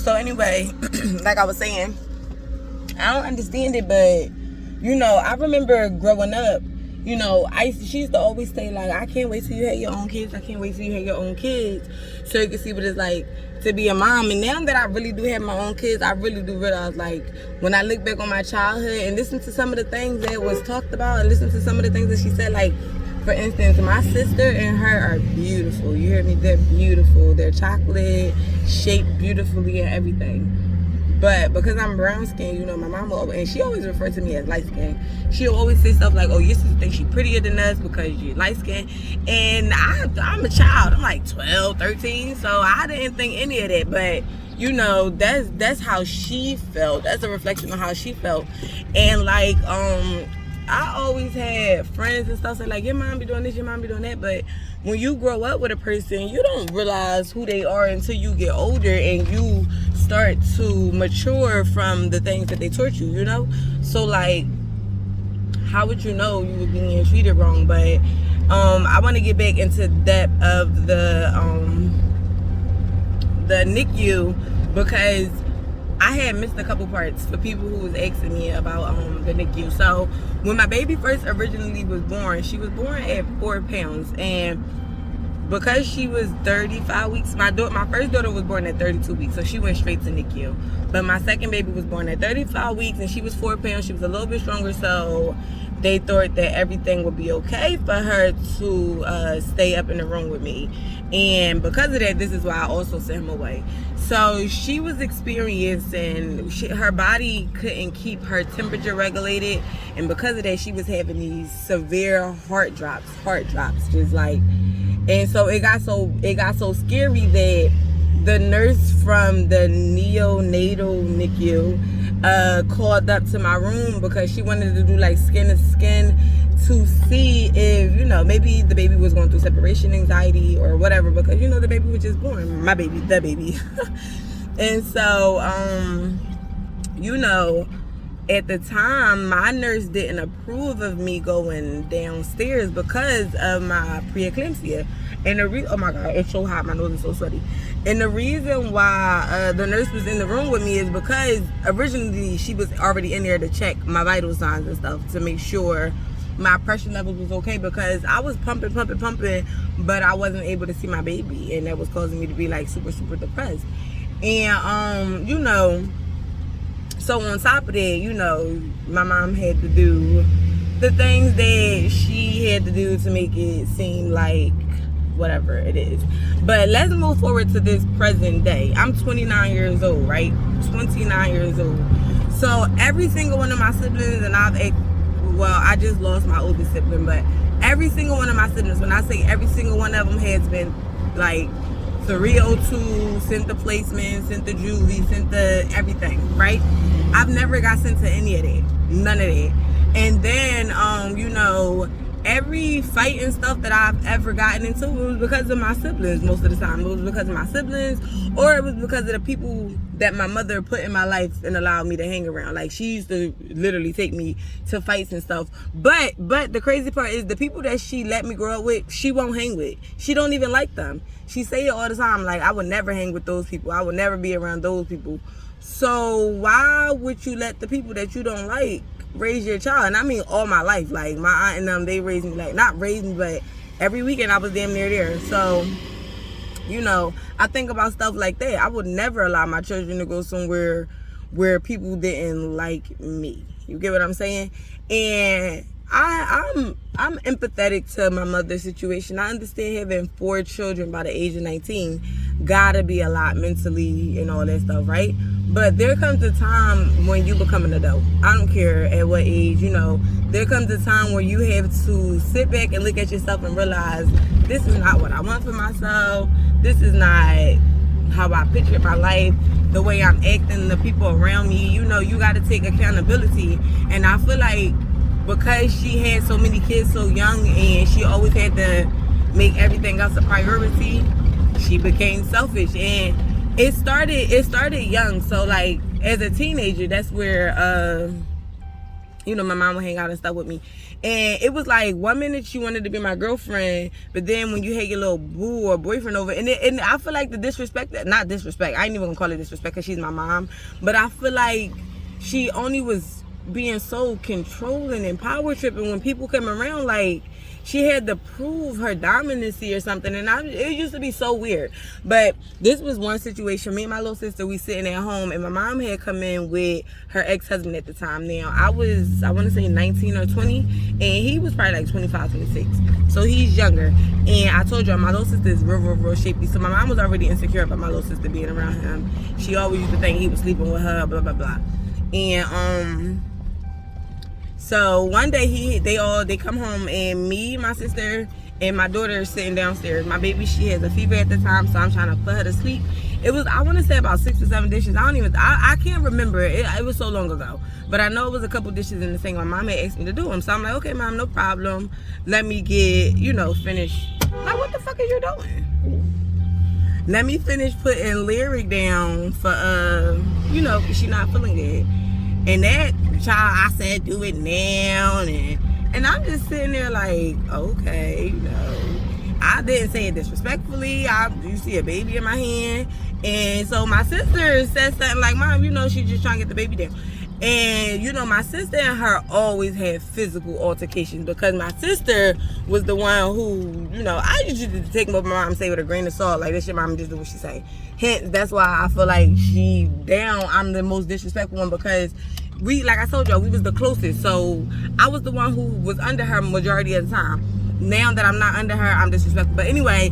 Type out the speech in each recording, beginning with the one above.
So anyway, like I was saying, I don't understand it, but I remember growing up, she used to always say, like, I can't wait till you have your own kids. I can't wait till you have your own kids, so you can see what it's like to be a mom. And now that I really do have my own kids, I really do realize, like, when I look back on my childhood and listen to some of the things that was talked about and listen to some of the things that she said, like, for instance, my sister and her are beautiful. You hear me? They're beautiful. They're chocolate, shaped beautifully and everything. But because I'm brown skinned, my mama, and she always referred to me as light skinned. She'll always say stuff like, oh, your sister thinks she's prettier than us because you're light skinned. And I'm a child. I'm like 12, 13. So I didn't think any of that. But, that's how she felt. That's a reflection of how she felt. And like, I always had friends and stuff say, like, your mom be doing this, your mom be doing that. But when you grow up with a person, you don't realize who they are until you get older and you start to mature from the things that they taught you, So, like, how would you know you were being treated wrong? But I want to get back into depth of the NICU, because I had missed a couple parts for people who was asking me about the NICU. So when my baby first originally was born, she was born at 4 pounds, and because she was 35 weeks, my first daughter was born at 32 weeks, so she went straight to NICU. But my second baby was born at 35 weeks, and she was 4 pounds. She was a little bit stronger, so they thought that everything would be okay for her to stay up in the room with me. And because of that, this is why I also sent him away. So she was experiencing, her body couldn't keep her temperature regulated, and because of that, she was having these severe heart drops, just like. And so it got so scary that the nurse from the neonatal NICU called up to my room because she wanted to do like skin to skin to see if, maybe the baby was going through separation anxiety or whatever, because, the baby was just born. The baby. And so, at the time, my nurse didn't approve of me going downstairs because of my preeclampsia. And oh my God, it's so hot, my nose is so sweaty. And the reason why the nurse was in the room with me is because originally she was already in there to check my vital signs and stuff to make sure my pressure levels was okay, because I was pumping, but I wasn't able to see my baby, and that was causing me to be like super, super depressed. And so on top of that, my mom had to do the things that she had to do to make it seem like whatever it is. But let's move forward to this present day. I'm 29 years old, right? 29 years old. So every single one of my siblings, and I just lost my oldest sibling, but every single one of my siblings, when I say every single one of them, has been like 302, sent the placement, sent the juvie, sent the everything, right? I've never got sent to any of that, none of that. And then, every fight and stuff that I've ever gotten into, it was because of my siblings most of the time. It was because of my siblings, or it was because of the people that my mother put in my life and allowed me to hang around. Like, she used to literally take me to fights and stuff. But the crazy part is the people that she let me grow up with, she won't hang with. She don't even like them. She say it all the time, like, I would never hang with those people. I would never be around those people. So why would you let the people that you don't like raise your child? And I mean all my life. Like, my aunt and them, they raised me, like, not raised me, but every weekend I was damn near there. So, I think about stuff like that. I would never allow my children to go somewhere where people didn't like me. You get what I'm saying? And I'm empathetic to my mother's situation. I understand having 4 children by the age of 19 gotta be a lot mentally and all that stuff, right? But there comes a time when you become an adult. I don't care at what age, there comes a time where you have to sit back and look at yourself and realize this is not what I want for myself. This is not how I picture my life, the way I'm acting, the people around me. You got to take accountability. And I feel like because she had so many kids so young and she always had to make everything else a priority, she became selfish. And it started young. So like as a teenager, that's where you know, my mom would hang out and stuff with me. And it was like 1 minute she wanted to be my girlfriend, but then when you had your little boo or boyfriend over, and I feel like the disrespect, not disrespect, I ain't even gonna call it disrespect because she's my mom, but I feel like she only was being so controlling and power tripping when people come around. Like, she had to prove her dominancy or something, and it used to be so weird. But this was one situation. Me and my little sister, we sitting at home, and my mom had come in with her ex-husband at the time. Now, I want to say 19 or 20, and he was probably like 25, 26. So he's younger. And I told you, my little sister is real shapy. So my mom was already insecure about my little sister being around him. She always used to think he was sleeping with her, blah, blah, blah. And, so one day they come home, and me, my sister, and my daughter are sitting downstairs. My baby, she has a fever at the time, so I'm trying to put her to sleep. It was, I want to say, about 6 or 7 dishes. I can't remember. It was so long ago. But I know it was a couple dishes in the sink. My mom had asked me to do them. So I'm like, okay, mom, no problem. Let me get, finish. Like, what the fuck are you doing? Let me finish putting Lyric down for, because she's not feeling good. And that child, I said, do it now. And I'm just sitting there like, okay, I didn't say it disrespectfully. You see a baby in my hand. And so my sister said something like, mom, she's just trying to get the baby down. And, my sister and her always had physical altercations because my sister was the one who, I usually take what my mom say with a grain of salt. Like, this your mom just do what she say. Hence, that's why I feel like I'm the most disrespectful one, because like I told y'all, we was the closest. So I was the one who was under her majority of the time. Now that I'm not under her, I'm disrespectful. But anyway,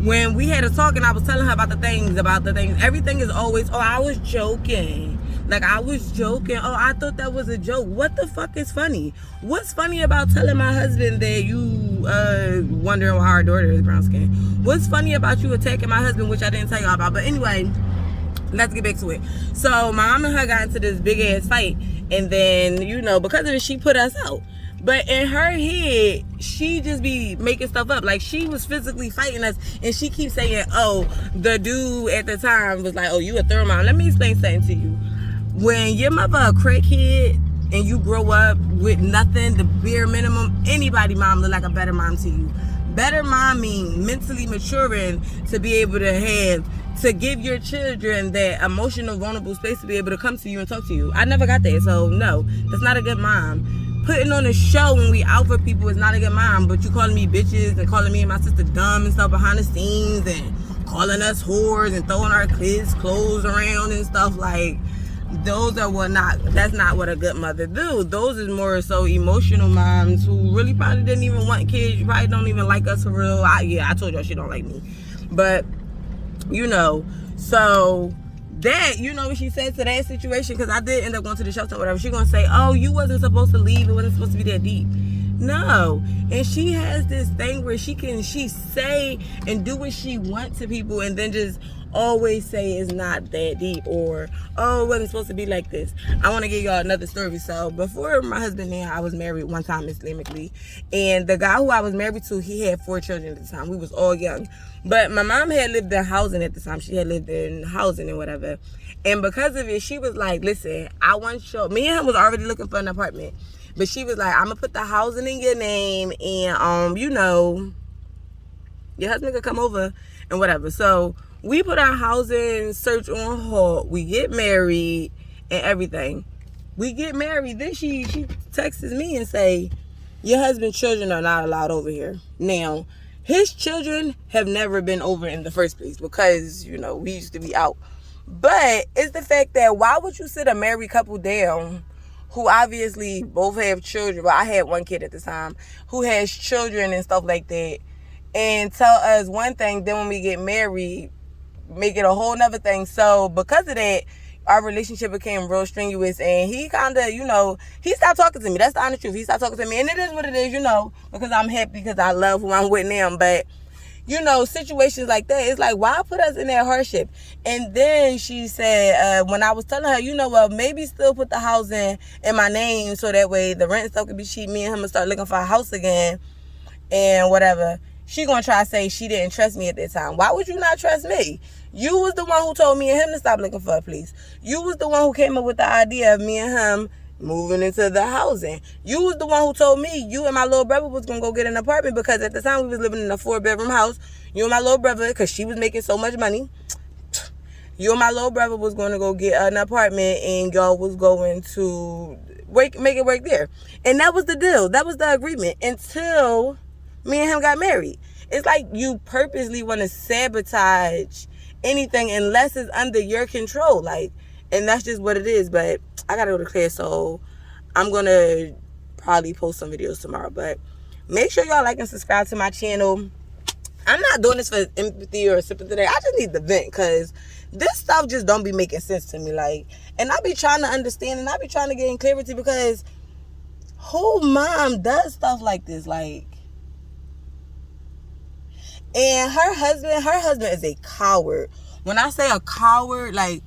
when we had a talk and I was telling her about the things, everything is always, oh, I was joking. Like, I was joking. Oh, I thought that was a joke. What the fuck is funny? What's funny about telling my husband that you wondering why our daughter is brown skin? What's funny about you attacking my husband, which I didn't tell y'all about? But anyway, let's get back to it. So my mom and her got into this big ass fight, and then because of it, she put us out. But in her head, she just be making stuff up. Like, she was physically fighting us, and she keeps saying, oh, the dude at the time was like, oh, you a thermite. Let me explain something to you. When your mother a crackhead and you grow up with nothing, the bare minimum, anybody mom look like a better mom to you. Better mom mean mentally maturing to be able to give your children that emotional, vulnerable space to be able to come to you and talk to you. I never got that, so no, that's not a good mom. Putting on a show when we out for people is not a good mom, but you calling me bitches and calling me and my sister dumb and stuff behind the scenes and calling us whores and throwing our kids' clothes around and stuff, like, that's not what a good mother do. Those is more so emotional moms who really probably didn't even want kids. You probably don't even like us for real. I told y'all she don't like me. But, so that, what she said to that situation, because I did end up going to the shelter or whatever, she gonna say, oh, you wasn't supposed to leave. It wasn't supposed to be that deep. No. And she has this thing where she say and do what she wants to people, and then just always say it's not that deep, or, oh, it wasn't supposed to be like this. I want to give y'all another story. So before my husband and I was married one time Islamically, and the guy who I was married to, he had 4 children at the time. We was all young, but my mom had lived in housing at the time. She had lived in housing and whatever, and because of it, she was like, listen, me and him was already looking for an apartment, but she was like, I'm gonna put the housing in your name, and your husband could come over and whatever. So we put our housing search on hold. We get married and everything. We get married. Then she texts me and say, your husband's children are not allowed over here. Now, his children have never been over in the first place because, we used to be out. But it's the fact that why would you sit a married couple down who obviously both have children? Well, I had one kid at the time who has children and stuff like that, and tell us one thing, then when we get married, make it a whole nother thing. So because of that, our relationship became real strenuous, and he kind of, he stopped talking to me. That's the honest truth. He stopped talking to me, and it is what it is, because I'm happy, because I love who I'm with now. But, situations like that, it's like, why put us in that hardship? And then she said, when I was telling her, maybe still put the housing in my name so that way the rent stuff could be cheap. Me and him would start looking for a house again and whatever. She gonna try to say she didn't trust me at that time. Why would you not trust me? You was the one who told me and him to stop looking for a place. You was the one who came up with the idea of me and him moving into the housing. You was the one who told me you and my little brother was going to go get an apartment, because at the time we was living in a 4-bedroom house. You and my little brother, because she was making so much money, you and my little brother was going to go get an apartment, and y'all was going to make it work there. And that was the deal. That was the agreement until me and him got married. It's like you purposely want to sabotage anything unless it's under your control. Like, and that's just what it is. But I got to go to class, so I'm going to probably post some videos tomorrow. But make sure y'all like and subscribe to my channel. I'm not doing this for empathy or sympathy today. I just need to vent, because this stuff just don't be making sense to me. Like, and I be trying to understand, and I be trying to get in clarity, because who mom does stuff like this? Like, and her husband is a coward. When I say a coward, like,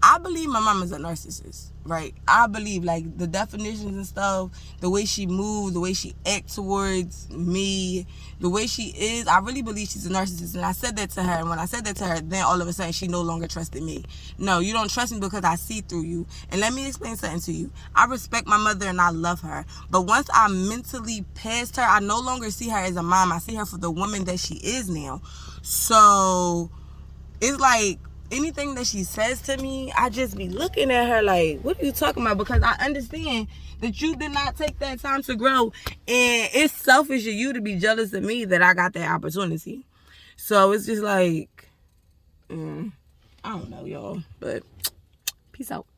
I believe my mom is a narcissist, right? I believe, like, the definitions and stuff, the way she moves, the way she acts towards me, the way she is, I really believe she's a narcissist. And I said that to her, and when I said that to her, then all of a sudden she no longer trusted me. No, you don't trust me because I see through you. And let me explain something to you. I respect my mother and I love her. But once I mentally passed her, I no longer see her as a mom. I see her for the woman that she is now. So it's like, anything that she says to me, I just be looking at her like, what are you talking about? Because I understand that you did not take that time to grow, and it's selfish of you to be jealous of me that I got that opportunity. So it's just like, I don't know, y'all, but peace out.